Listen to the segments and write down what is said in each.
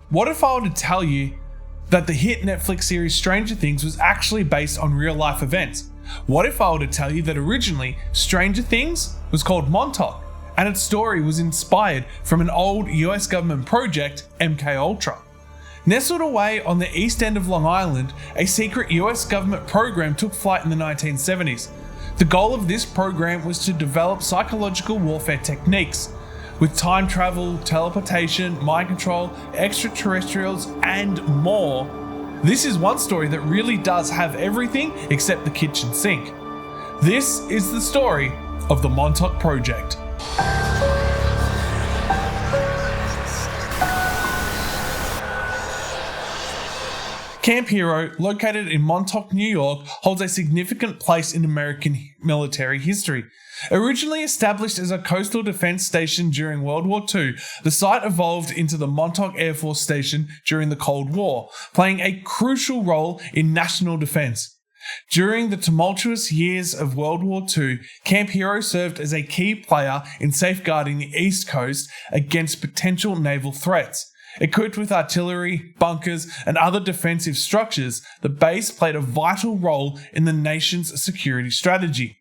What if I were to tell you that the hit Netflix series Stranger Things was actually based on real life events? What if I were to tell you that originally Stranger Things was called Montauk and its story was inspired from an old US government project, MKUltra? Nestled away on the east end of Long Island, a secret US government program took flight in the 1970s. The goal of this program was to develop psychological warfare techniques with time travel, teleportation, mind control, extraterrestrials, and more. This is one story that really does have everything except the kitchen sink. This is the story of the Montauk Project. Camp Hero, located in Montauk, New York, holds a significant place in American military history. Originally established as a coastal defense station during World War II, the site evolved into the Montauk Air Force Station during the Cold War, playing a crucial role in national defense. During the tumultuous years of World War II, Camp Hero served as a key player in safeguarding the East Coast against potential naval threats. Equipped with artillery, bunkers, and other defensive structures, the base played a vital role in the nation's security strategy.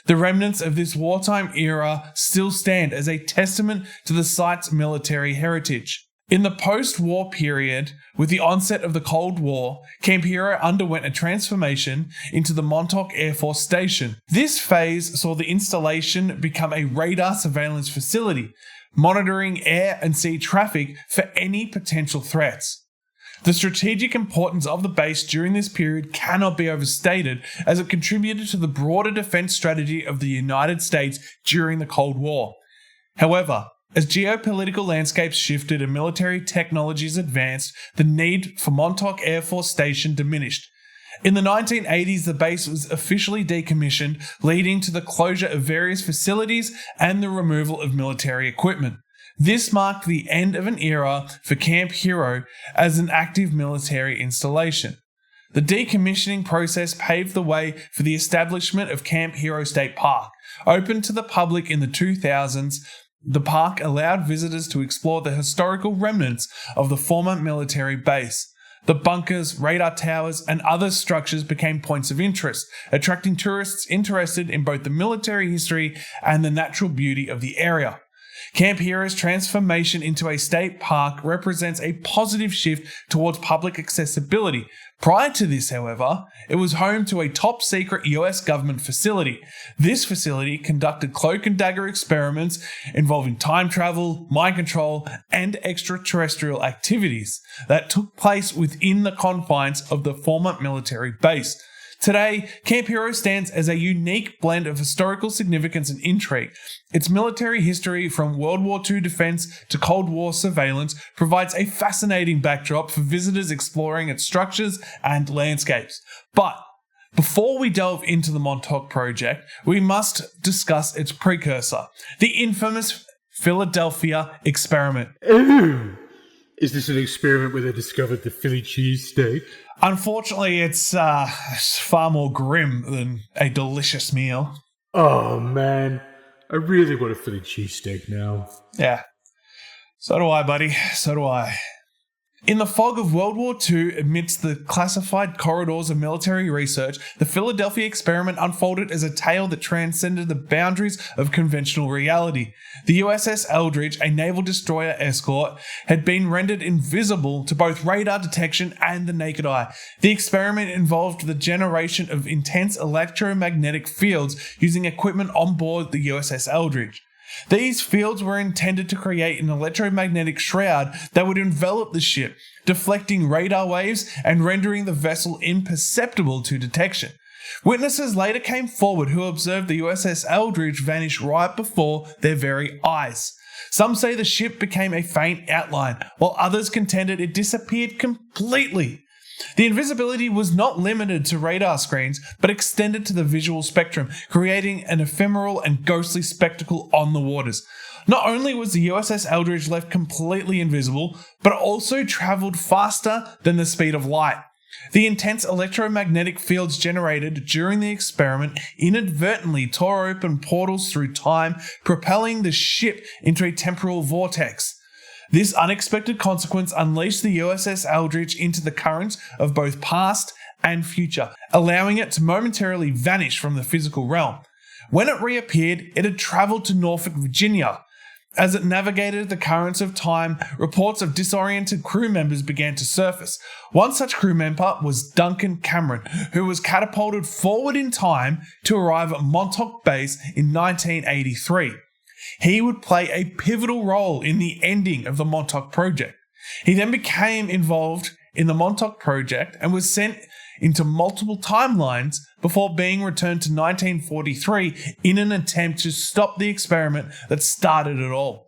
The remnants of this wartime era still stand as a testament to the site's military heritage. In the post-war period, with the onset of the Cold War, Camp Hero underwent a transformation into the Montauk Air Force Station. This phase saw the installation become a radar surveillance facility, monitoring air and sea traffic for any potential threats. The strategic importance of the base during this period cannot be overstated, as it contributed to the broader defense strategy of the United States during the Cold War. However, as geopolitical landscapes shifted and military technologies advanced, the need for Montauk Air Force Station diminished. In the 1980s, the base was officially decommissioned, leading to the closure of various facilities and the removal of military equipment. This marked the end of an era for Camp Hero as an active military installation. The decommissioning process paved the way for the establishment of Camp Hero State Park. Open to the public in the 2000s, the park allowed visitors to explore the historical remnants of the former military base. The bunkers, radar towers, and other structures became points of interest, attracting tourists interested in both the military history and the natural beauty of the area. Camp Hero's transformation into a state park represents a positive shift towards public accessibility. Prior to this, however, it was home to a top-secret US government facility. This facility conducted cloak and dagger experiments involving time travel, mind control, and extraterrestrial activities that took place within the confines of the former military base. Today, Camp Hero stands as a unique blend of historical significance and intrigue. Its military history, from World War II defense to Cold War surveillance, provides a fascinating backdrop for visitors exploring its structures and landscapes. But before we delve into the Montauk Project, we must discuss its precursor, the infamous Philadelphia experiment. Ooh. Is this an experiment where they discovered the Philly cheesesteak? Unfortunately, it's far more grim than a delicious meal. Oh, man. I really want a Philly cheesesteak now. Yeah. So do I, buddy. So do I. In the fog of World War II, amidst the classified corridors of military research, the Philadelphia experiment unfolded as a tale that transcended the boundaries of conventional reality. The USS Eldridge, a naval destroyer escort, had been rendered invisible to both radar detection and the naked eye. The experiment involved the generation of intense electromagnetic fields using equipment on board the USS Eldridge. These fields were intended to create an electromagnetic shroud that would envelop the ship, deflecting radar waves and rendering the vessel imperceptible to detection. Witnesses later came forward who observed the USS Eldridge vanish right before their very eyes. Some say the ship became a faint outline, while others contended it disappeared completely. The invisibility was not limited to radar screens, but extended to the visual spectrum, creating an ephemeral and ghostly spectacle on the waters. Not only was the USS Eldridge left completely invisible, but also travelled faster than the speed of light. The intense electromagnetic fields generated during the experiment inadvertently tore open portals through time, propelling the ship into a temporal vortex. This unexpected consequence unleashed the USS Eldridge into the currents of both past and future, allowing it to momentarily vanish from the physical realm. When it reappeared, it had travelled to Norfolk, Virginia. As it navigated the currents of time, reports of disoriented crew members began to surface. One such crew member was Duncan Cameron, who was catapulted forward in time to arrive at Montauk Base in 1983. He would play a pivotal role in the ending of the Montauk Project. He then became involved in the Montauk Project and was sent into multiple timelines before being returned to 1943 in an attempt to stop the experiment that started it all.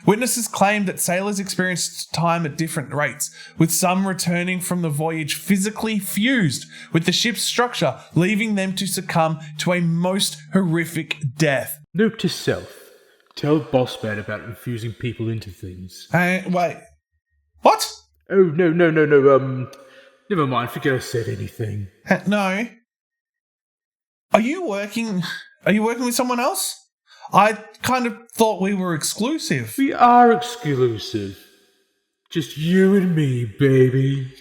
Witnesses claimed that sailors experienced time at different rates, with some returning from the voyage physically fused with the ship's structure, leaving them to succumb to a most horrific death. Note to self. Tell Bossman about infusing people into things. Wait. What? Oh, no. Never mind, forget I said anything. No. Are you working with someone else? I kind of thought we were exclusive. We are exclusive. Just you and me, baby.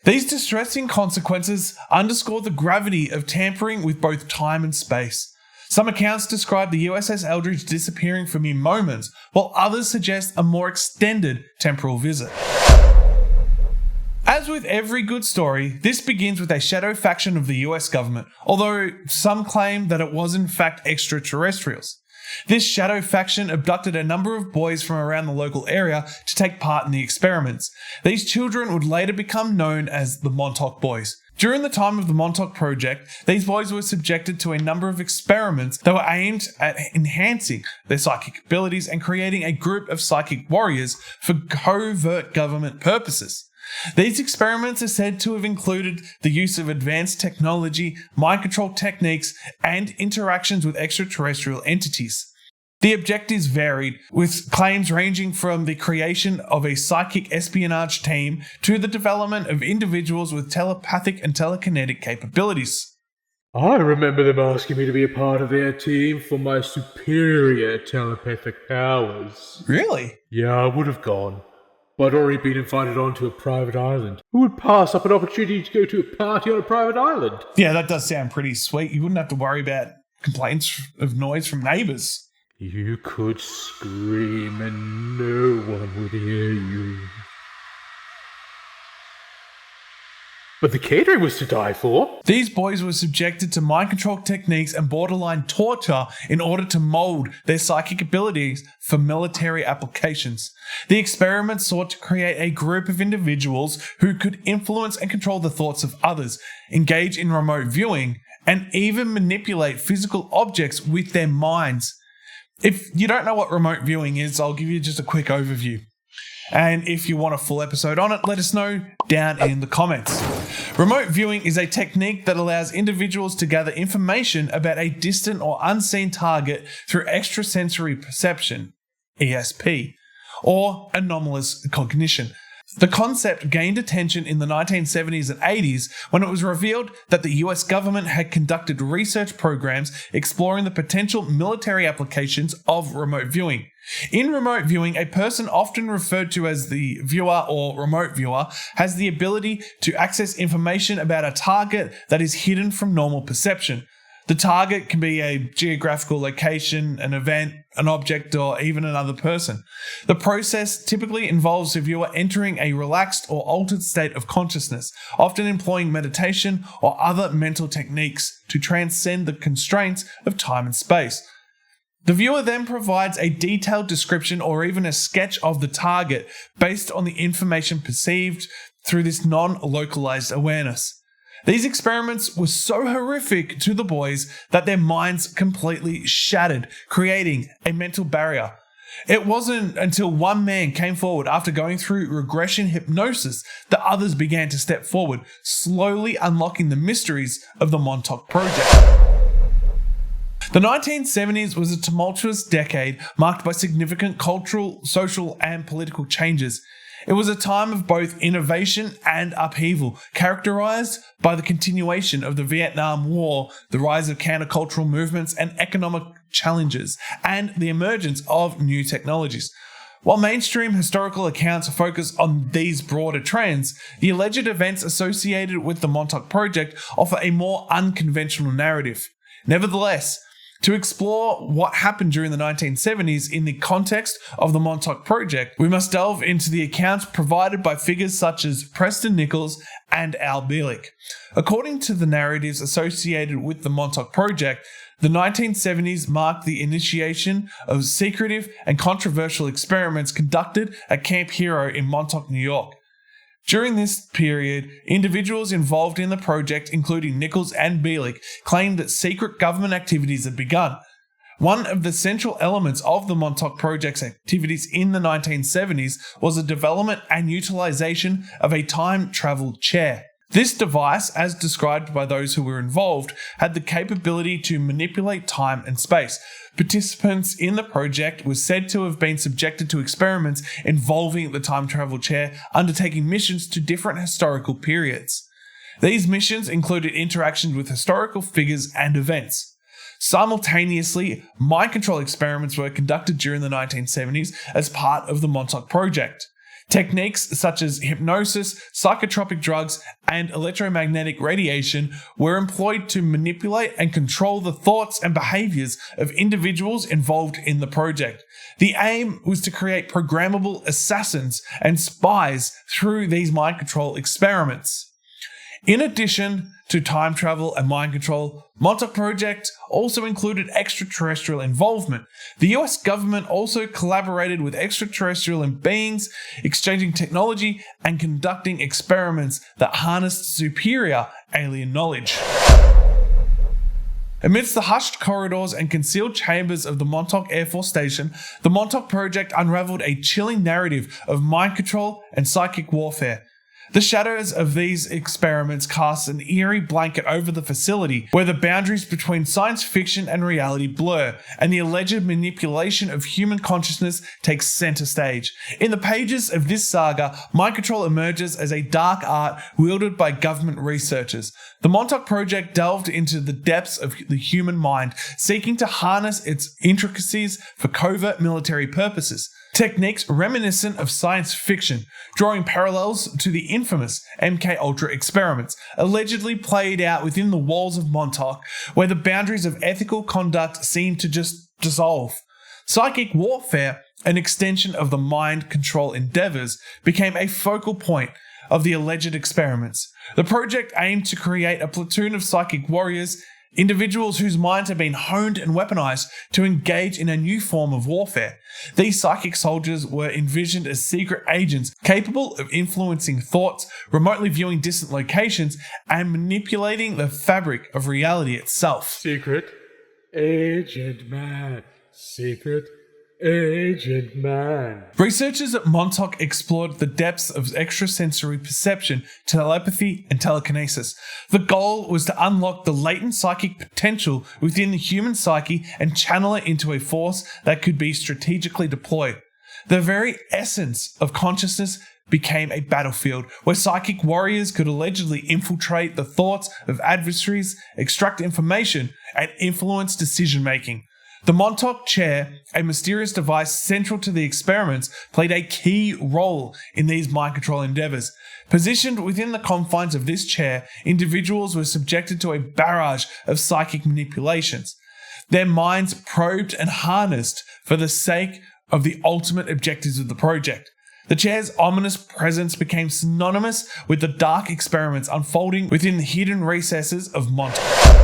These distressing consequences underscore the gravity of tampering with both time and space. Some accounts describe the USS Eldridge disappearing for mere moments, while others suggest a more extended temporal visit. As with every good story, this begins with a shadow faction of the US government, although some claim that it was in fact extraterrestrials. This shadow faction abducted a number of boys from around the local area to take part in the experiments. These children would later become known as the Montauk Boys. During the time of the Montauk Project, these boys were subjected to a number of experiments that were aimed at enhancing their psychic abilities and creating a group of psychic warriors for covert government purposes. These experiments are said to have included the use of advanced technology, mind control techniques, and interactions with extraterrestrial entities. The objectives varied, with claims ranging from the creation of a psychic espionage team to the development of individuals with telepathic and telekinetic capabilities. I remember them asking me to be a part of their team for my superior telepathic powers. Really? Yeah, I would have gone. But I'd already been invited onto a private island. Who would pass up an opportunity to go to a party on a private island? Yeah, that does sound pretty sweet. You wouldn't have to worry about complaints of noise from neighbours. You could scream and no one would hear you. But the catering was to die for. These boys were subjected to mind control techniques and borderline torture in order to mold their psychic abilities for military applications. The experiments sought to create a group of individuals who could influence and control the thoughts of others, engage in remote viewing, and even manipulate physical objects with their minds. If you don't know what remote viewing is, I'll give you just a quick overview. And if you want a full episode on it, let us know down in the comments. Remote viewing is a technique that allows individuals to gather information about a distant or unseen target through extrasensory perception, ESP, or anomalous cognition. The concept gained attention in the 1970s and 80s when it was revealed that the US government had conducted research programs exploring the potential military applications of remote viewing. In remote viewing, a person often referred to as the viewer or remote viewer has the ability to access information about a target that is hidden from normal perception. The target can be a geographical location, an event, an object, or even another person. The process typically involves the viewer entering a relaxed or altered state of consciousness, often employing meditation or other mental techniques to transcend the constraints of time and space. The viewer then provides a detailed description or even a sketch of the target based on the information perceived through this non-localized awareness. These experiments were so horrific to the boys that their minds completely shattered, creating a mental barrier. It wasn't until one man came forward after going through regression hypnosis that others began to step forward, slowly unlocking the mysteries of the Montauk Project. The 1970s was a tumultuous decade marked by significant cultural, social, and political changes. It was a time of both innovation and upheaval, characterized by the continuation of the Vietnam War, the rise of countercultural movements and economic challenges, and the emergence of new technologies. While mainstream historical accounts focus on these broader trends, the alleged events associated with the Montauk Project offer a more unconventional narrative. Nevertheless, to explore what happened during the 1970s in the context of the Montauk Project, we must delve into the accounts provided by figures such as Preston Nichols and Unveiling. According to the narratives associated with the Montauk Project, the 1970s marked the initiation of secretive and controversial experiments conducted at Camp Hero in Montauk, New York. During this period, individuals involved in the project, including Nichols and Bielik, claimed that secret government activities had begun. One of the central elements of the Montauk Project's activities in the 1970s was the development and utilization of a time travel chair. This device, as described by those who were involved, had the capability to manipulate time and space. Participants in the project were said to have been subjected to experiments involving the time travel chair, undertaking missions to different historical periods. These missions included interactions with historical figures and events. Simultaneously, mind control experiments were conducted during the 1970s as part of the Montauk Project. Techniques such as hypnosis, psychotropic drugs, and electromagnetic radiation were employed to manipulate and control the thoughts and behaviors of individuals involved in the project. The aim was to create programmable assassins and spies through these mind control experiments. In addition to time travel and mind control, Montauk Project also included extraterrestrial involvement. The US government also collaborated with extraterrestrial beings, exchanging technology and conducting experiments that harnessed superior alien knowledge. Amidst the hushed corridors and concealed chambers of the Montauk Air Force Station, the Montauk Project unraveled a chilling narrative of mind control and psychic warfare. The shadows of these experiments cast an eerie blanket over the facility, where the boundaries between science fiction and reality blur, and the alleged manipulation of human consciousness takes center stage. In the pages of this saga, mind control emerges as a dark art wielded by government researchers. The Montauk Project delved into the depths of the human mind, seeking to harness its intricacies for covert military purposes. Techniques reminiscent of science fiction, drawing parallels to the infamous MK Ultra experiments, allegedly played out within the walls of Montauk, where the boundaries of ethical conduct seem to just dissolve. Psychic warfare, an extension of the mind control endeavors, became a focal point of the alleged experiments. The project aimed to create a platoon of psychic warriors, individuals whose minds had been honed and weaponized to engage in a new form of warfare. These psychic soldiers were envisioned as secret agents capable of influencing thoughts, remotely viewing distant locations, and manipulating the fabric of reality itself. Secret Agent Man. Secret Agent Man. Researchers at Montauk explored the depths of extrasensory perception, telepathy, and telekinesis. The goal was to unlock the latent psychic potential within the human psyche and channel it into a force that could be strategically deployed. The very essence of consciousness became a battlefield where psychic warriors could allegedly infiltrate the thoughts of adversaries, extract information, and influence decision-making. The Montauk chair, a mysterious device central to the experiments, played a key role in these mind control endeavors. Positioned within the confines of this chair, individuals were subjected to a barrage of psychic manipulations, their minds probed and harnessed for the sake of the ultimate objectives of the project. The chair's ominous presence became synonymous with the dark experiments unfolding within the hidden recesses of Montauk.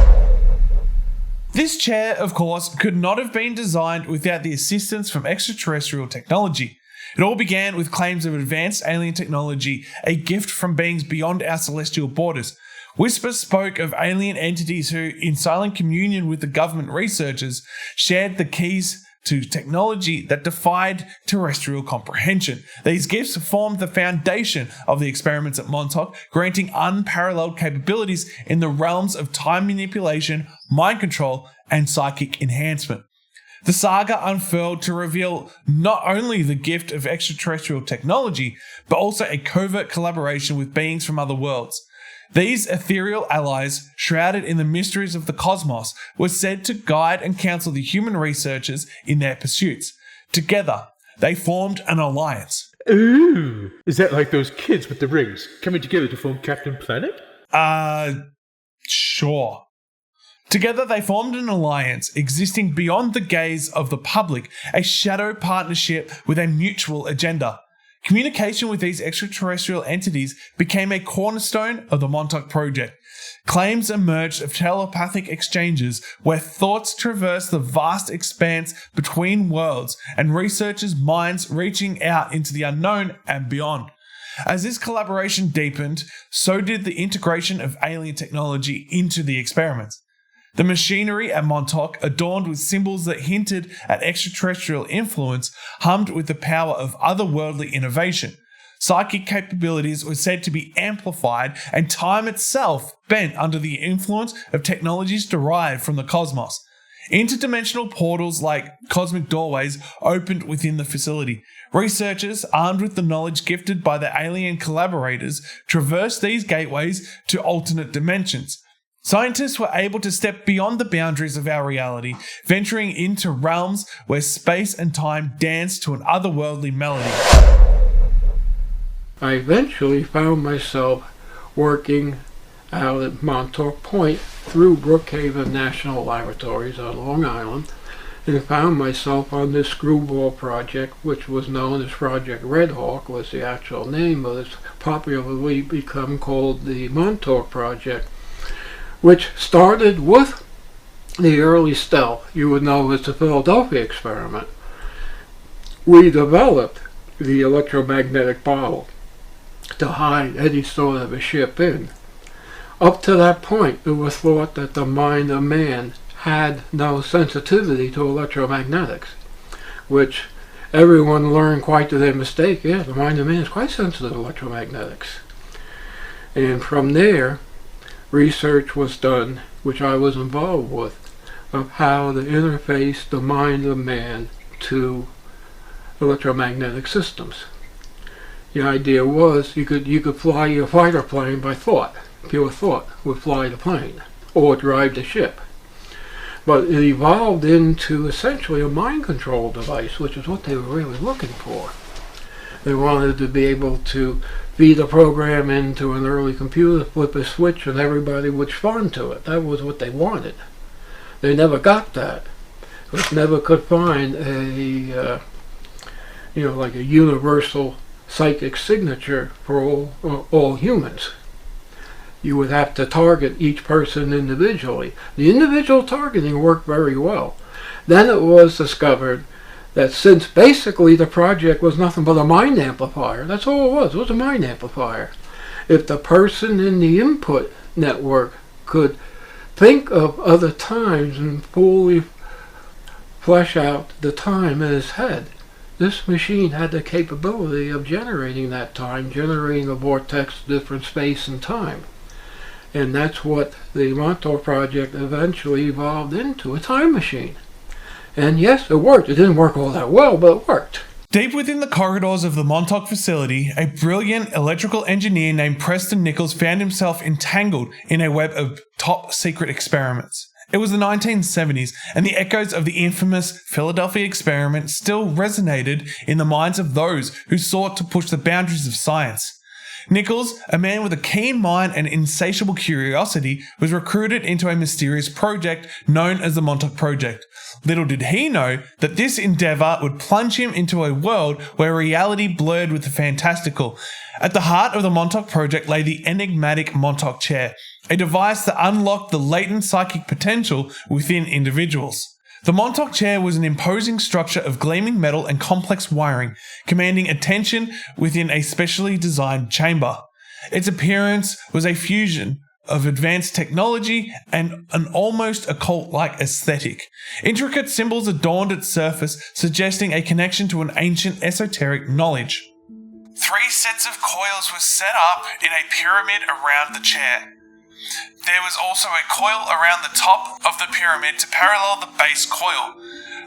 This chair, of course, could not have been designed without the assistance from extraterrestrial technology. It all began with claims of advanced alien technology, a gift from beings beyond our celestial borders. Whispers spoke of alien entities who, in silent communion with the government researchers, shared the keys to technology that defied terrestrial comprehension. These gifts formed the foundation of the experiments at Montauk, granting unparalleled capabilities in the realms of time manipulation, mind control, and psychic enhancement. The saga unfurled to reveal not only the gift of extraterrestrial technology, but also a covert collaboration with beings from other worlds. These ethereal allies, shrouded in the mysteries of the cosmos, were said to guide and counsel the human researchers in their pursuits. Together, they formed an alliance. Ooh, is that like those kids with the rings coming together to form Captain Planet? Sure. Together they formed an alliance existing beyond the gaze of the public, a shadow partnership with a mutual agenda. Communication with these extraterrestrial entities became a cornerstone of the Montauk Project. Claims emerged of telepathic exchanges where thoughts traverse the vast expanse between worlds and researchers' minds reaching out into the unknown and beyond. As this collaboration deepened, so did the integration of alien technology into the experiments. The machinery at Montauk, adorned with symbols that hinted at extraterrestrial influence, hummed with the power of otherworldly innovation. Psychic capabilities were said to be amplified, and time itself bent under the influence of technologies derived from the cosmos. Interdimensional portals like cosmic doorways opened within the facility. Researchers, armed with the knowledge gifted by the alien collaborators, traversed these gateways to alternate dimensions. Scientists were able to step beyond the boundaries of our reality, venturing into realms where space and time danced to an otherworldly melody. I eventually found myself working out at Montauk Point through Brookhaven National Laboratories on Long Island, and found myself on this screwball project, which was known as Project Red Hawk, was the actual name, but it's popularly become called the Montauk Project, which started with the early stealth you would know as the Philadelphia experiment. We developed the electromagnetic bottle to hide any sort of a ship in. Up to that point, it was thought that the mind of man had no sensitivity to electromagnetics, which everyone learned quite to their mistake. Yeah, the mind of man is quite sensitive to electromagnetics. And from there, research was done, which I was involved with, of how to interface the mind of man to electromagnetic systems. The idea was you could fly your fighter plane by thought. Pure thought would fly the plane or drive the ship. But it evolved into essentially a mind control device, which is what they were really looking for. They wanted to be able to feed a program into an early computer, flip a switch, and everybody would respond to it. That was what they wanted. They never got that. They never could find a like a universal psychic signature for all humans. You would have to target each person individually. The individual targeting worked very well. Then it was discovered that since basically the project was nothing but a mind amplifier, that's all it was a mind amplifier. If the person in the input network could think of other times and fully flesh out the time in his head, this machine had the capability of generating that time, generating a vortex of different space and time. And that's what the Montauk Project eventually evolved into, a time machine. And yes, it worked. It didn't work all that well, but it worked. Deep within the corridors of the Montauk facility, a brilliant electrical engineer named Preston Nichols found himself entangled in a web of top-secret experiments. It was the 1970s, and the echoes of the infamous Philadelphia experiment still resonated in the minds of those who sought to push the boundaries of science. Nichols, a man with a keen mind and insatiable curiosity, was recruited into a mysterious project known as the Montauk Project. Little did he know that this endeavour would plunge him into a world where reality blurred with the fantastical. At the heart of the Montauk Project lay the enigmatic Montauk Chair, a device that unlocked the latent psychic potential within individuals. The Montauk Chair was an imposing structure of gleaming metal and complex wiring, commanding attention within a specially designed chamber. Its appearance was a fusion of advanced technology and an almost occult-like aesthetic. Intricate symbols adorned its surface, suggesting a connection to an ancient esoteric knowledge. 3 sets of coils were set up in a pyramid around the chair. There was also a coil around the top of the pyramid to parallel the base coil.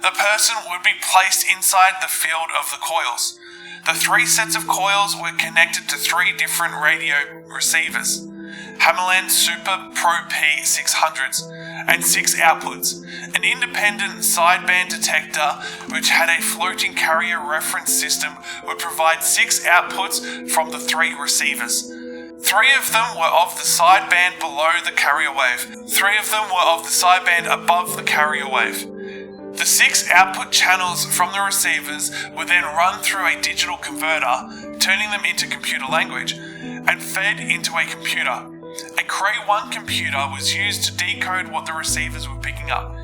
The person would be placed inside the field of the coils. The 3 sets of coils were connected to 3 different radio receivers. Hamaland Super Pro P600s, and 6 outputs, an independent sideband detector which had a floating carrier reference system would provide 6 outputs from the 3 receivers. 3 of them were of the sideband below the carrier wave. 3 of them were of the sideband above the carrier wave. The 6 output channels from the receivers were then run through a digital converter, turning them into computer language, and fed into a computer. A Cray 1 computer was used to decode what the receivers were picking up.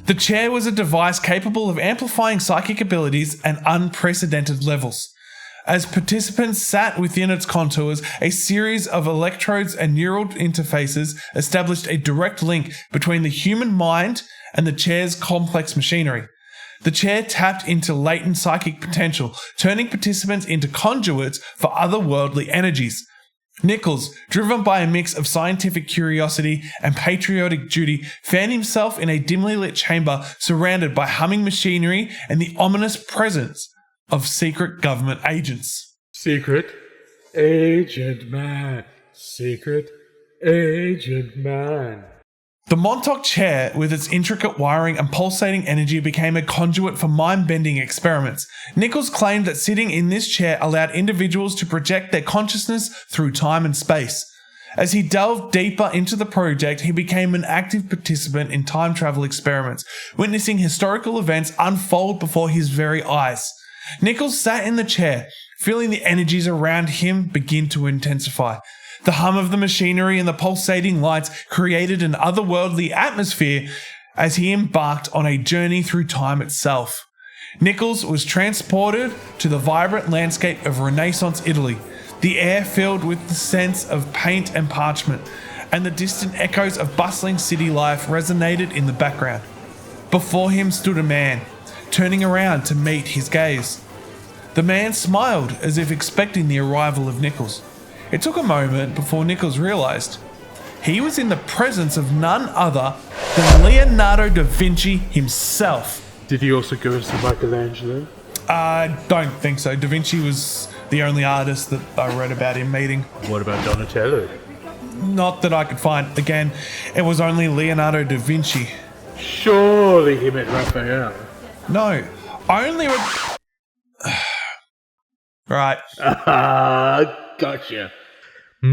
The chair was a device capable of amplifying psychic abilities at unprecedented levels. As participants sat within its contours, a series of electrodes and neural interfaces established a direct link between the human mind and the chair's complex machinery. The chair tapped into latent psychic potential, turning participants into conduits for otherworldly energies. Nichols, driven by a mix of scientific curiosity and patriotic duty, found himself in a dimly lit chamber surrounded by humming machinery and the ominous presence of secret government agents. Secret Agent Man. Secret Agent Man. The Montauk chair, with its intricate wiring and pulsating energy, became a conduit for mind-bending experiments. Nichols claimed that sitting in this chair allowed individuals to project their consciousness through time and space. As he delved deeper into the project, he became an active participant in time travel experiments, witnessing historical events unfold before his very eyes. Nichols sat in the chair, feeling the energies around him begin to intensify. The hum of the machinery and the pulsating lights created an otherworldly atmosphere as he embarked on a journey through time itself. Nichols was transported to the vibrant landscape of Renaissance Italy, the air filled with the sense of paint and parchment, and the distant echoes of bustling city life resonated in the background. Before him stood a man, turning around to meet his gaze. The man smiled as if expecting the arrival of Nichols. It took a moment before Nichols realised he was in the presence of none other than Leonardo da Vinci himself. Did he also go as Michelangelo? I don't think so. Da Vinci was the only artist that I read about him meeting. What about Donatello? Not that I could find. Again, it was only Leonardo da Vinci. Surely he met Raphael. No, only... Right. Gotcha. I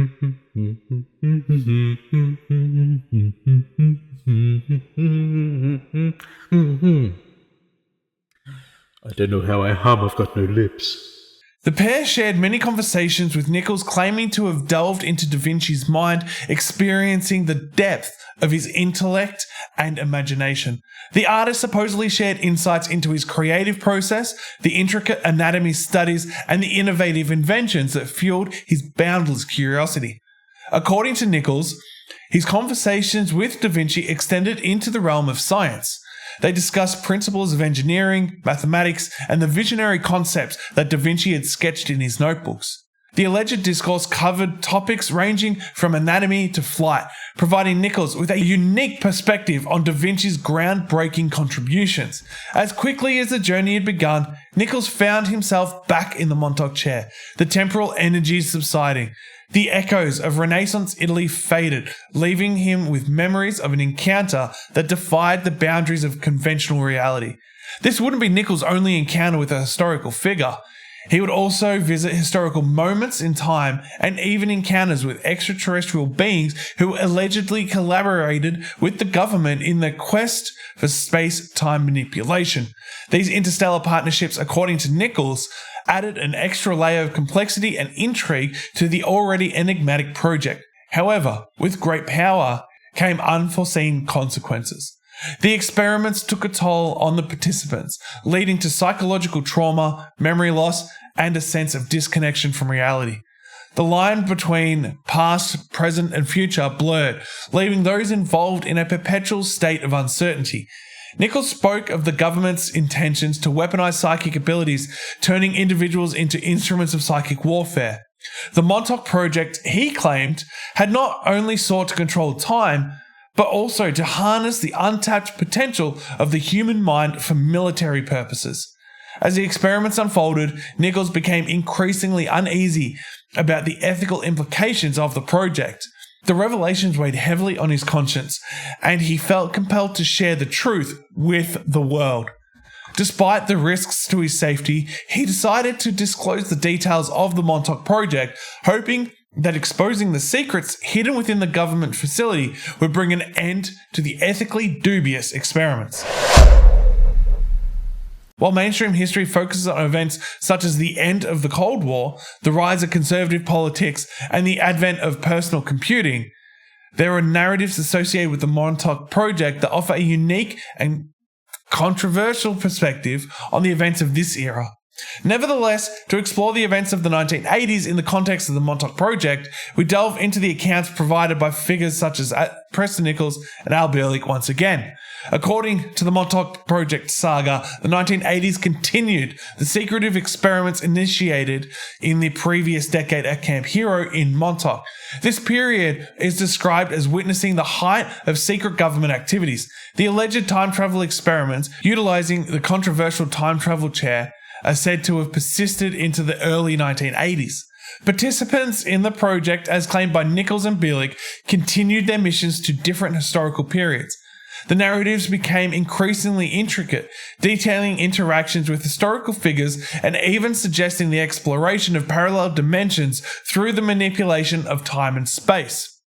don't know how I hum, I've got no lips. The pair shared many conversations, with Nichols claiming to have delved into Da Vinci's mind, experiencing the depth of his intellect and imagination. The artist supposedly shared insights into his creative process, the intricate anatomy studies, and the innovative inventions that fueled his boundless curiosity. According to Nichols, his conversations with Da Vinci extended into the realm of science. They discussed principles of engineering, mathematics, and the visionary concepts that Da Vinci had sketched in his notebooks. The alleged discourse covered topics ranging from anatomy to flight, providing Nichols with a unique perspective on Da Vinci's groundbreaking contributions. As quickly as the journey had begun, Nichols found himself back in the Montauk chair, the temporal energies subsiding. The echoes of Renaissance Italy faded, leaving him with memories of an encounter that defied the boundaries of conventional reality. This wouldn't be Nichols' only encounter with a historical figure. He would also visit historical moments in time and even encounters with extraterrestrial beings who allegedly collaborated with the government in the quest for space-time manipulation. These interstellar partnerships, according to Nichols, added an extra layer of complexity and intrigue to the already enigmatic project. However, with great power came unforeseen consequences. The experiments took a toll on the participants, leading to psychological trauma, memory loss, and a sense of disconnection from reality. The line between past, present, and future blurred, leaving those involved in a perpetual state of uncertainty. Nichols spoke of the government's intentions to weaponize psychic abilities, turning individuals into instruments of psychic warfare. The Montauk Project, he claimed, had not only sought to control time, but also to harness the untapped potential of the human mind for military purposes. As the experiments unfolded, Nichols became increasingly uneasy about the ethical implications of the project. The revelations weighed heavily on his conscience, and he felt compelled to share the truth with the world. Despite the risks to his safety, he decided to disclose the details of the Montauk Project, hoping that exposing the secrets hidden within the government facility would bring an end to the ethically dubious experiments. While mainstream history focuses on events such as the end of the Cold War, the rise of conservative politics, and the advent of personal computing, there are narratives associated with the Montauk Project that offer a unique and controversial perspective on the events of this era. Nevertheless, to explore the events of the 1980s in the context of the Montauk Project, we delve into the accounts provided by figures such as Preston Nichols and Unveiling once again. According to the Montauk Project saga, the 1980s continued the secretive experiments initiated in the previous decade at Camp Hero in Montauk. This period is described as witnessing the height of secret government activities. The alleged time travel experiments, utilizing the controversial time travel chair, are said to have persisted into the early 1980s. Participants in the project, as claimed by Nichols and Bielik, continued their missions to different historical periods. The narratives became increasingly intricate, detailing interactions with historical figures and even suggesting the exploration of parallel dimensions through the manipulation of time and space.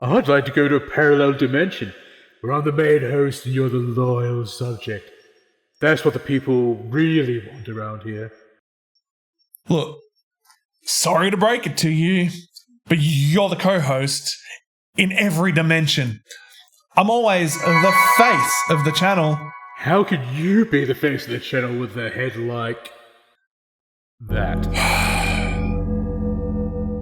I'd like to go to a parallel dimension, where I'm the main host and you're the loyal subject. That's what the people really want around here. Look, sorry to break it to you, but you're the co-host in every dimension. I'm always the face of the channel. How could you be the face of the channel with a head like that?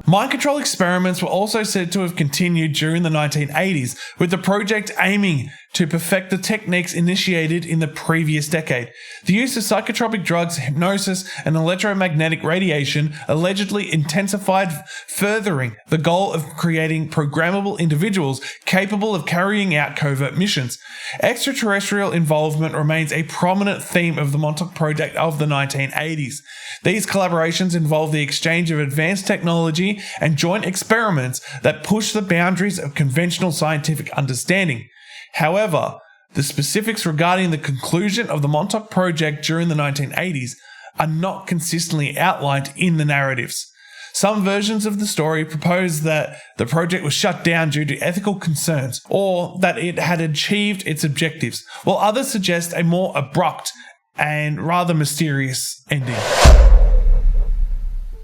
Mind control experiments were also said to have continued during the 1980s, with the project aiming to perfect the techniques initiated in the previous decade. The use of psychotropic drugs, hypnosis, and electromagnetic radiation allegedly intensified, furthering the goal of creating programmable individuals capable of carrying out covert missions. Extraterrestrial involvement remains a prominent theme of the Montauk Project of the 1980s. These collaborations involve the exchange of advanced technology and joint experiments that push the boundaries of conventional scientific understanding. However, the specifics regarding the conclusion of the Montauk Project during the 1980s are not consistently outlined in the narratives. Some versions of the story propose that the project was shut down due to ethical concerns, or that it had achieved its objectives, while others suggest a more abrupt and rather mysterious ending.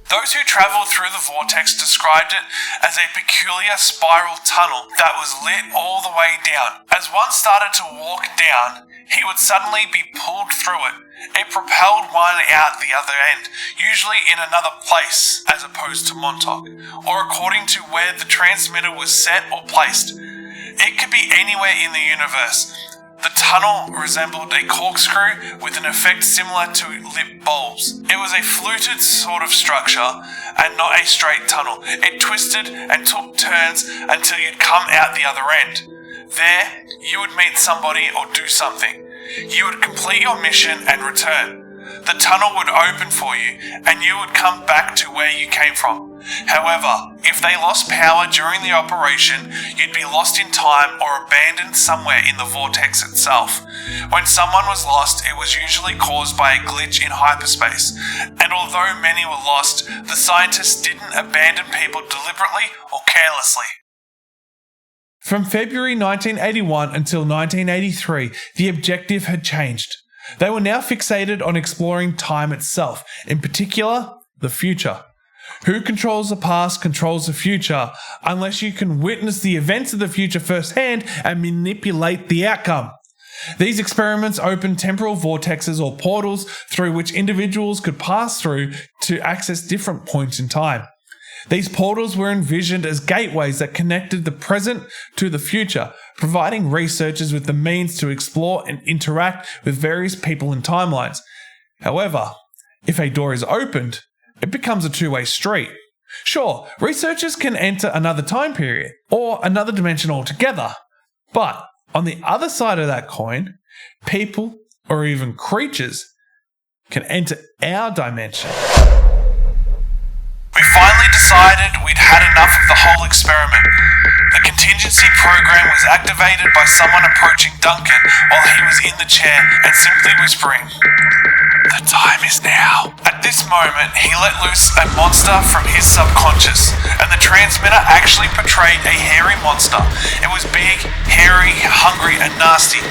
Those who travelled through the vortex described it as a peculiar spiral tunnel that was lit all the way down. As one started to walk down, he would suddenly be pulled through it. It propelled one out the other end, usually in another place as opposed to Montauk, or according to where the transmitter was set or placed. It could be anywhere in the universe. The tunnel resembled a corkscrew with an effect similar to lip bulbs. It was a fluted sort of structure and not a straight tunnel. It twisted and took turns until you'd come out the other end. There, you would meet somebody or do something. You would complete your mission and return. The tunnel would open for you and you would come back to where you came from. However, if they lost power during the operation, you'd be lost in time or abandoned somewhere in the vortex itself. When someone was lost, it was usually caused by a glitch in hyperspace, and although many were lost, the scientists didn't abandon people deliberately or carelessly. From February 1981 until 1983, the objective had changed. They were now fixated on exploring time itself, in particular, the future. Who controls the past controls the future, unless you can witness the events of the future firsthand and manipulate the outcome. These experiments opened temporal vortexes or portals through which individuals could pass through to access different points in time. These portals were envisioned as gateways that connected the present to the future, providing researchers with the means to explore and interact with various people and timelines. However, if a door is opened, it becomes a two-way street. Sure, researchers can enter another time period or another dimension altogether, but on the other side of that coin, people or even creatures can enter our dimension. We finally decided we'd had enough of the whole experiment. The contingency program was activated by someone approaching Duncan while he was in the chair and simply whispering, "The time is now." At this moment, he let loose a monster from his subconscious, and the transmitter actually portrayed a hairy monster. It was big, hairy, hungry, and nasty,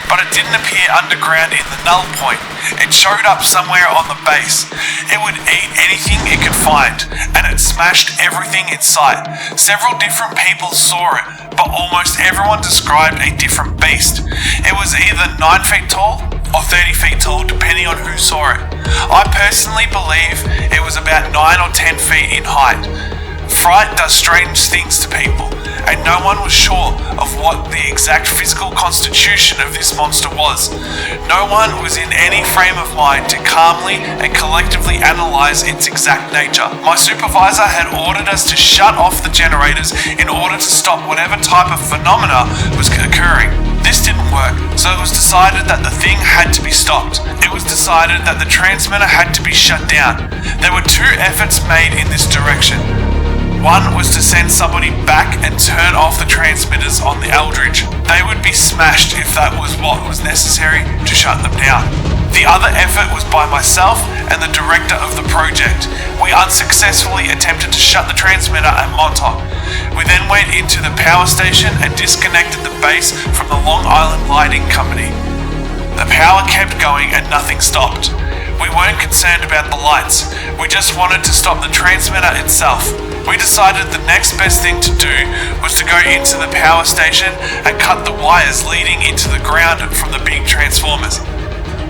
but it didn't appear underground in the null point. It showed up somewhere on the base. It would eat anything it could find, and it smashed everything in sight. Several different people saw it, but almost everyone described a different beast. It was either 9 feet tall or 30 feet tall, depending on who saw it. I personally believe it was about 9 or 10 feet in height. Fright does strange things to people, and no one was sure of what the exact physical constitution of this monster was. No one was in any frame of mind to calmly and collectively analyze its exact nature. My supervisor had ordered us to shut off the generators in order to stop whatever type of phenomena was occurring. This didn't work, so it was decided that the thing had to be stopped. It was decided that the transmitter had to be shut down. There were 2 efforts made in this direction. One was to send somebody back and turn off the transmitters on the Eldridge. They would be smashed if that was what was necessary to shut them down. The other effort was by myself and the director of the project. We unsuccessfully attempted to shut the transmitter at Montauk. We then went into the power station and disconnected the base from the Long Island Lighting Company. The power kept going and nothing stopped. We weren't concerned about the lights. We just wanted to stop the transmitter itself. We decided the next best thing to do was to go into the power station and cut the wires leading into the ground from the big transformers.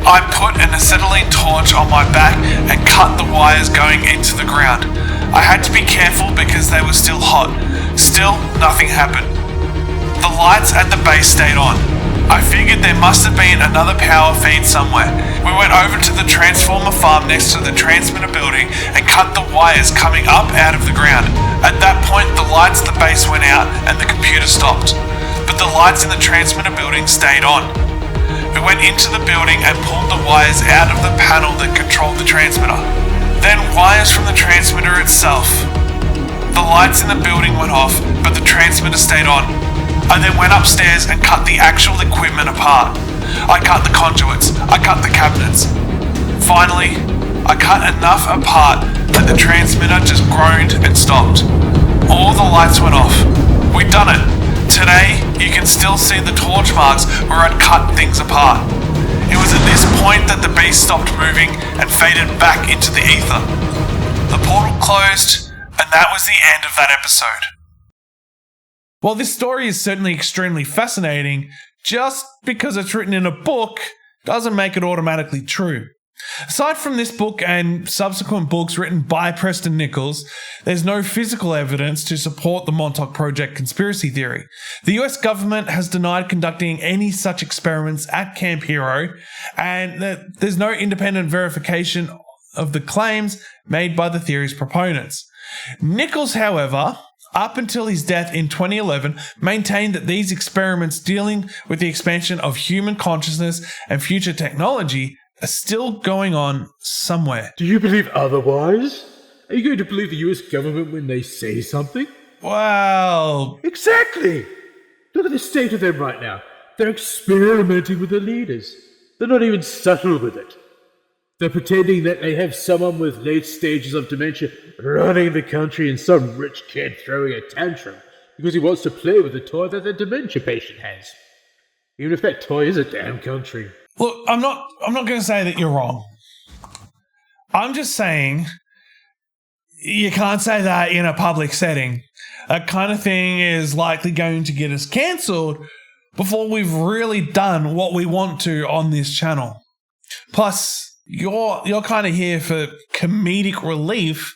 I put an acetylene torch on my back and cut the wires going into the ground. I had to be careful because they were still hot. Still, nothing happened. The lights at the base stayed on. I figured there must have been another power feed somewhere. We went over to the transformer farm next to the transmitter building and cut the wires coming up out of the ground. At that point, the lights at the base went out and the computer stopped, but the lights in the transmitter building stayed on. We went into the building and pulled the wires out of the panel that controlled the transmitter. Then wires from the transmitter itself. The lights in the building went off, but the transmitter stayed on. I then went upstairs and cut the actual equipment apart. I cut the conduits, I cut the cabinets. Finally, I cut enough apart that the transmitter just groaned and stopped. All the lights went off. We'd done it. Today, you can still see the torch marks where I'd cut things apart. It was at this point that the beast stopped moving and faded back into the ether. The portal closed, and that was the end of that episode. While this story is certainly extremely fascinating, just because it's written in a book doesn't make it automatically true. Aside from this book and subsequent books written by Preston Nichols, there's no physical evidence to support the Montauk Project conspiracy theory. The US government has denied conducting any such experiments at Camp Hero, and there's no independent verification of the claims made by the theory's proponents. Nichols, however, up until his death in 2011, maintained that these experiments dealing with the expansion of human consciousness and future technology are still going on somewhere. Do you believe otherwise? Are you going to believe the US government when they say something? Well... Exactly! Look at the state of them right now. They're experimenting with their leaders. They're not even subtle with it. They're pretending that they have someone with late stages of dementia running the country and some rich kid throwing a tantrum because he wants to play with the toy that the dementia patient has. Even if that toy is a damn country. Look, I'm not going to say that you're wrong. I'm just saying you can't say that in a public setting. That kind of thing is likely going to get us cancelled before we've really done what we want to on this channel. Plus, you're kind of here for comedic relief,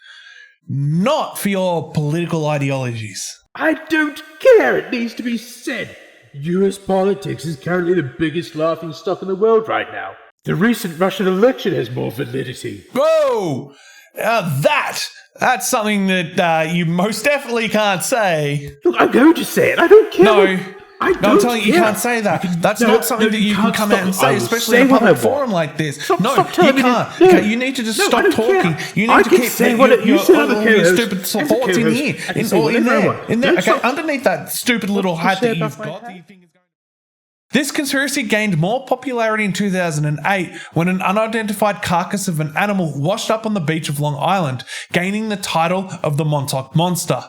not for your political ideologies. I don't care, it needs to be said. US politics is currently the biggest laughing stock in the world right now. The recent Russian election has more validity. Whoa! That's something that you most definitely can't say. Look, I'm going to say it, I don't care. No. No, I'm telling you, you can't say that. That's not something that you can come out and say, especially in a public forum like this. Stop You telling me can't. this. No. Okay, you need to just stop talking. You need to keep your stupid thoughts in here. In there. Okay, underneath that stupid little hat that you've got. This conspiracy gained more popularity in 2008 when an unidentified carcass of an animal washed up on the beach of Long Island, gaining the title of the Montauk Monster.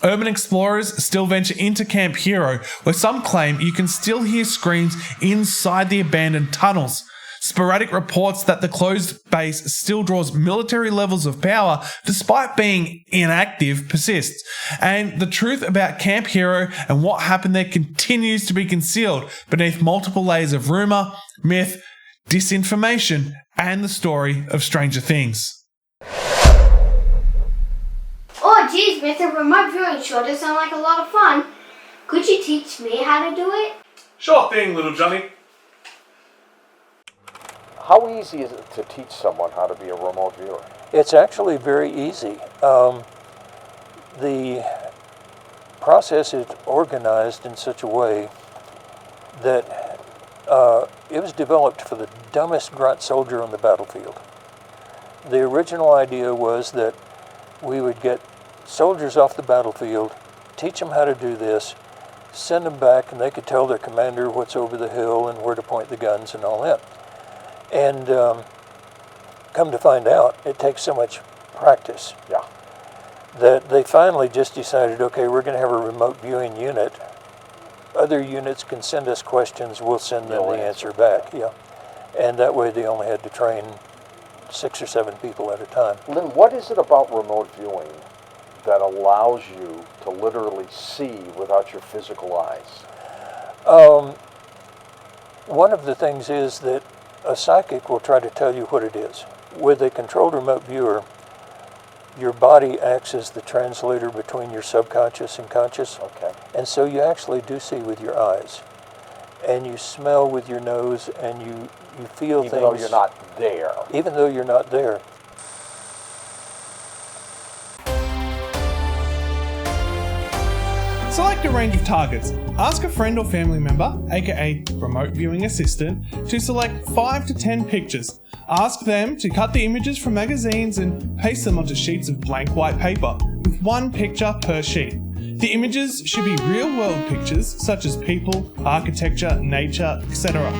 Urban explorers still venture into Camp Hero, where some claim you can still hear screams inside the abandoned tunnels. Sporadic reports that the closed base still draws military levels of power despite being inactive persists. And the truth about Camp Hero and what happened there continues to be concealed beneath multiple layers of rumour, myth, disinformation, and the story of Stranger Things. Oh geez, Mr. Remote Viewing sure does sound like a lot of fun. Could you teach me how to do it? Sure thing, little Johnny. How easy is it to teach someone how to be a remote viewer? It's actually very easy. The process is organized in such a way that it was developed for the dumbest grunt soldier on the battlefield. The original idea was that we would get soldiers off the battlefield, teach them how to do this, send them back, and they could tell their commander what's over the hill and where to point the guns and all that. And come to find out, it takes so much practice that they finally just decided, okay, we're going to have a remote viewing unit. Other units can send us questions, we'll send them the answer back. Yeah, and that way they only had to train 6 or 7 people at a time. Lynn, what is it about remote viewing that allows you to literally see without your physical eyes? One of the things is that a psychic will try to tell you what it is. With a controlled remote viewer, your body acts as the translator between your subconscious and conscious. Okay. And so you actually do see with your eyes. And you smell with your nose, and you feel things. Even though you're not there. Even though you're not there. Select a range of targets. Ask a friend or family member, aka remote viewing assistant, to select 5 to 10 pictures. Ask them to cut the images from magazines and paste them onto sheets of blank white paper, with 1 picture per sheet. The images should be real-world pictures, such as people, architecture, nature, etc.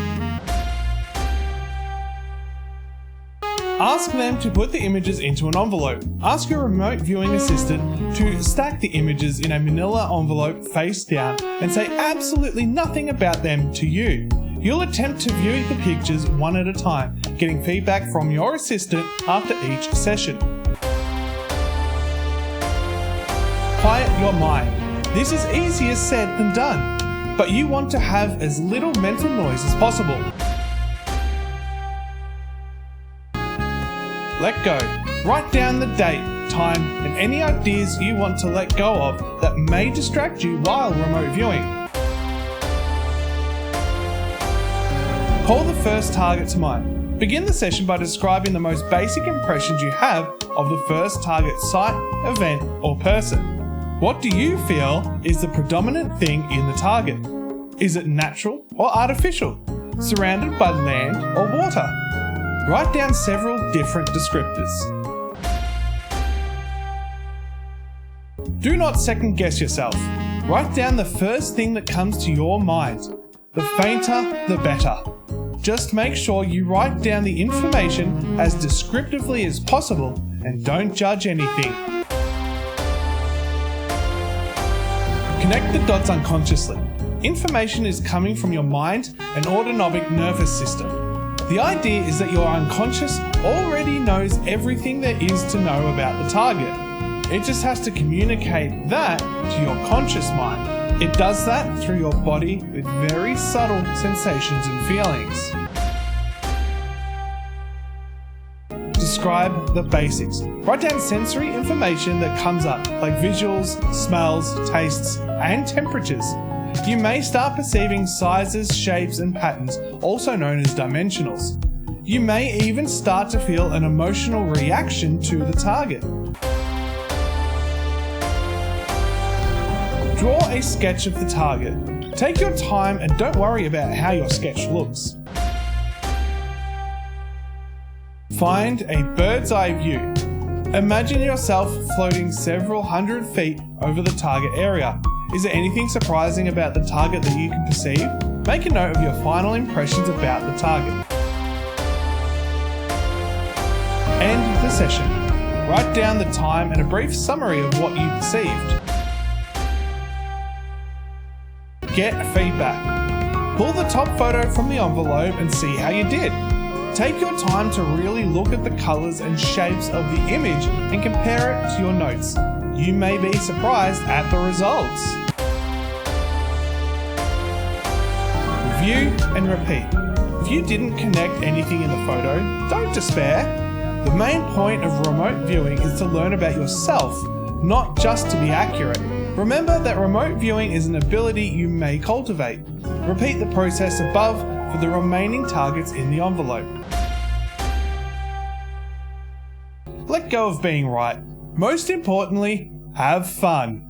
Ask them to put the images into an envelope. Ask your remote viewing assistant to stack the images in a manila envelope face down and say absolutely nothing about them to you. You'll attempt to view the pictures one at a time, getting feedback from your assistant after each session. Quiet your mind. This is easier said than done, but you want to have as little mental noise as possible. Let go. Write down the date, time, and any ideas you want to let go of that may distract you while remote viewing. Call the first target to mind. Begin the session by describing the most basic impressions you have of the first target site, event, or person. What do you feel is the predominant thing in the target? Is it natural or artificial? Surrounded by land or water? Write down several different descriptors. Do not second guess yourself. Write down the first thing that comes to your mind. The fainter, the better. Just make sure you write down the information as descriptively as possible and don't judge anything. Connect the dots unconsciously. Information is coming from your mind and autonomic nervous system. The idea is that your unconscious already knows everything there is to know about the target. It just has to communicate that to your conscious mind. It does that through your body with very subtle sensations and feelings. Describe the basics. Write down sensory information that comes up, like visuals, smells, tastes, and temperatures. You may start perceiving sizes, shapes, and patterns, also known as dimensionals. You may even start to feel an emotional reaction to the target. Draw a sketch of the target. Take your time and don't worry about how your sketch looks. Find a bird's eye view. Imagine yourself floating several hundred feet over the target area. Is there anything surprising about the target that you can perceive? Make a note of your final impressions about the target. End the session. Write down the time and a brief summary of what you perceived. Get feedback. Pull the top photo from the envelope and see how you did. Take your time to really look at the colours and shapes of the image and compare it to your notes. You may be surprised at the results. Review and repeat. If you didn't connect anything in the photo, don't despair. The main point of remote viewing is to learn about yourself, not just to be accurate. Remember that remote viewing is an ability you may cultivate. Repeat the process above for the remaining targets in the envelope. Let go of being right. Most importantly, have fun.